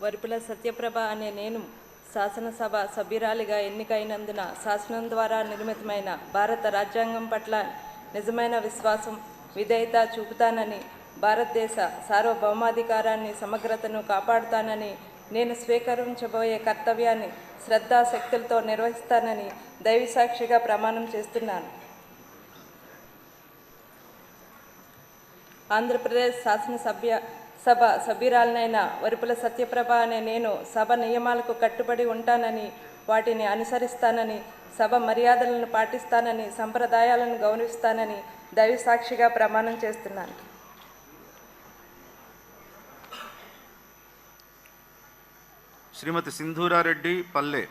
వరుపుల సత్యప్రభ అనే నేను శాసనసభ సభ్యురాలిగా ఎన్నికైనందున శాసనం ద్వారా నిర్మితమైన భారత రాజ్యాంగం పట్ల నిజమైన విశ్వాసం, విధేయత చూపుతానని, భారతదేశ సార్వభౌమాధికారాన్ని, సమగ్రతను కాపాడుతానని, నేను స్వీకరించబోయే కర్తవ్యాన్ని శ్రద్ధాశక్తులతో నిర్వహిస్తానని దైవసాక్షిగా ప్రమాణం చేస్తున్నాను. ఆంధ్రప్రదేశ్ సభ సభ్యురాలనైన వరుపుల సత్యప్రభ అనే నేను సభ నియమాలకు కట్టుబడి ఉంటానని, వాటిని అనుసరిస్తానని, సభ మర్యాదలను పాటిస్తానని, సంప్రదాయాలను గౌరవిస్తానని దైవసాక్షిగా ప్రమాణం చేస్తున్నాను. శ్రీమతి సింధూరారెడ్డి పల్లె.